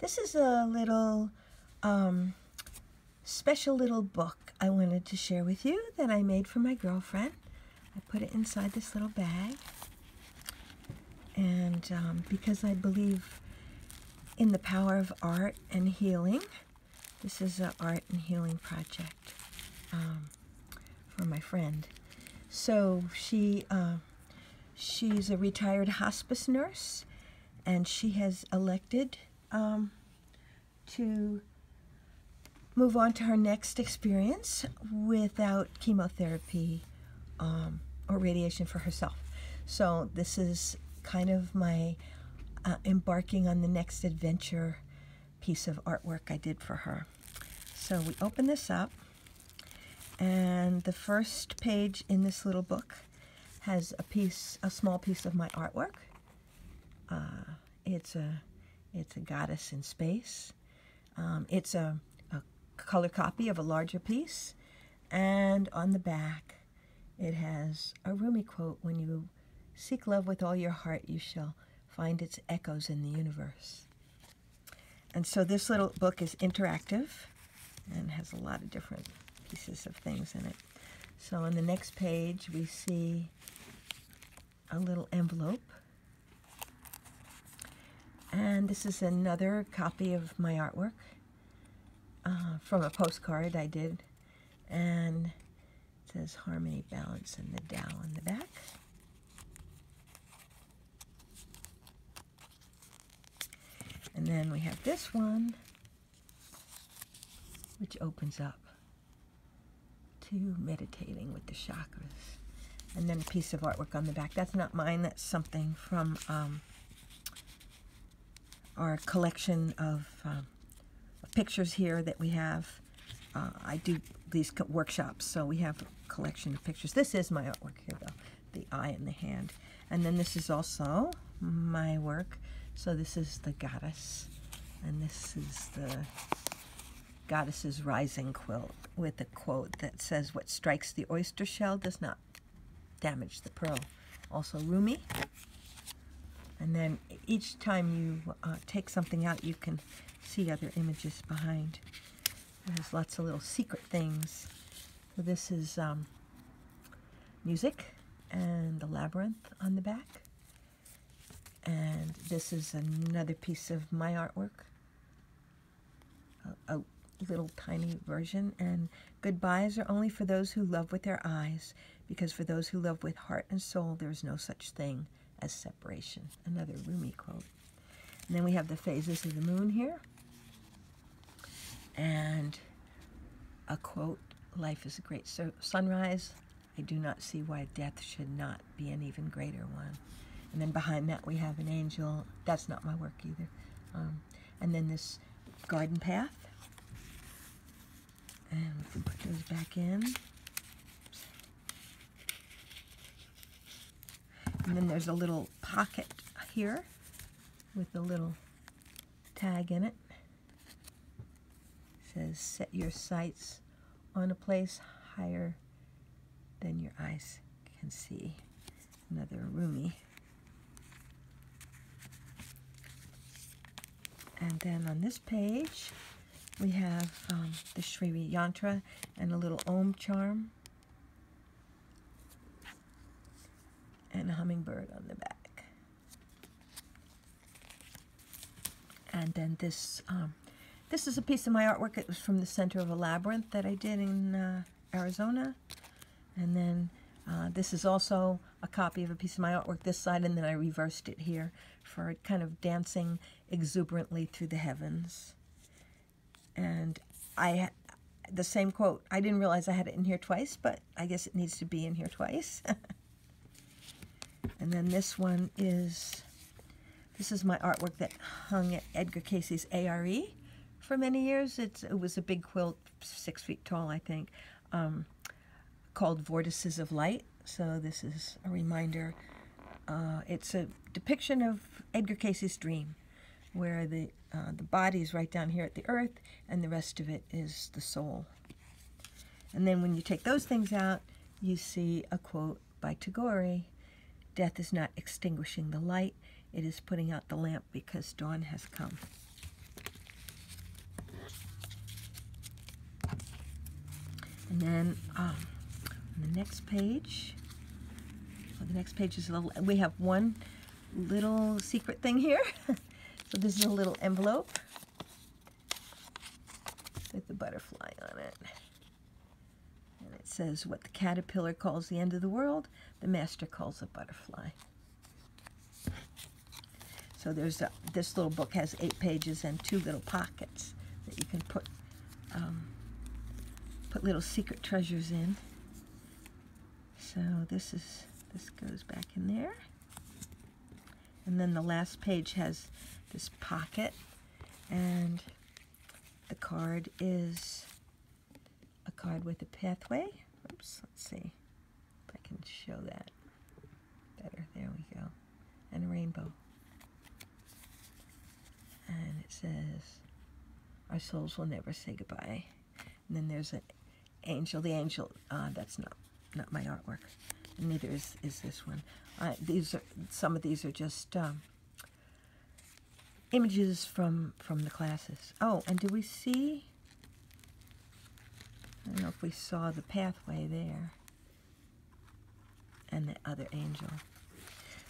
This is a little special little book I wanted to share with you that I made for my girlfriend. I put it inside this little bag, and because I believe in the power of art and healing, this is an art and healing project for my friend. So she's a retired hospice nurse, and she has elected to move on to her next experience without chemotherapy or radiation for herself. So this is kind of my embarking on the next adventure piece of artwork I did for her. So we open this up, and the first page in this little book has a small piece of my artwork. It's a goddess in space. It's a color copy of a larger piece, and on the back it has a Rumi quote: "When you seek love with all your heart, you shall find its echoes in the universe." And so this little book is interactive and has a lot of different pieces of things in it. So on the next page we see a little envelope, and this is another copy of my artwork from a postcard I did, and it says harmony, balance, and the Tao on the back. And then we have this one, which opens up to meditating with the chakras. And then a piece of artwork on the back. That's not mine, that's something from our collection of pictures here that we have. I do these workshops, so we have a collection of pictures. This is my artwork here, though, the eye and the hand. And then this is also my work. So this is the goddess, and this is the goddess's rising quilt with a quote that says, "What strikes the oyster shell does not damage the pearl." Also Rumi. And then each time you take something out, you can see other images behind. There's lots of little secret things. So this is music and the labyrinth on the back. And this is another piece of my artwork, a little tiny version. And goodbyes are only for those who love with their eyes, because for those who love with heart and soul, there is no such thing as separation. Another Rumi quote. And then we have the phases of the moon here, and a quote: "Life is a great sunrise. I do not see why death should not be an even greater one." And then behind that we have an angel. That's not my work either. And then this garden path. And we can put those back in. And then there's a little pocket here with a little tag in it. It says, "Set your sights on a place higher than your eyes can see." Another Rumi. And then on this page, we have the Shri Yantra and a little Om charm, and a hummingbird on the back. And then this is a piece of my artwork. It was from the center of a labyrinth that I did in Arizona. And then this is also a copy of a piece of my artwork this side, and then I reversed it here for kind of dancing exuberantly through the heavens. And the same quote, I didn't realize I had it in here twice, but I guess it needs to be in here twice. And then this one is, this is my artwork that hung at Edgar Cayce's ARE for many years. It was a big quilt, 6 feet tall, I think, called Vortices of Light. So this is a reminder. It's a depiction of Edgar Cayce's dream, where the body is right down here at the earth, and the rest of it is the soul. And then when you take those things out, you see a quote by Tagore: "Death is not extinguishing the light, it is putting out the lamp because dawn has come." And then on the next page, the next page is a little, we have one little secret thing here. So this is a little envelope with the butterfly on it. And it says, what the caterpillar calls the end of the world, the master calls a butterfly. So there's this little book has 8 pages and 2 little pockets that you can put little secret treasures in. So this goes back in there. And then the last page has this pocket, and the card is a card with a pathway. Oops, let's see if I can show that better. There we go. And a rainbow. And it says, our souls will never say goodbye. And then there's an angel. The angel, that's not my artwork. And neither is this one. Some of these are just images from the classes. Oh, and do we see? I don't know if we saw the pathway there and the other angel.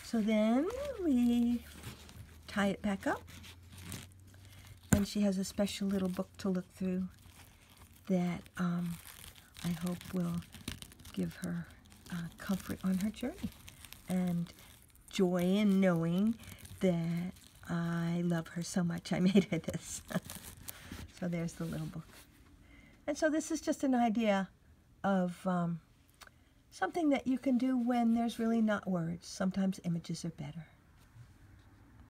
So then we tie it back up, and she has a special little book to look through that I hope will give her comfort on her journey and joy in knowing that I love her so much I made her this. So there's the little book. And so this is just an idea of something that you can do when there's really not words. Sometimes images are better.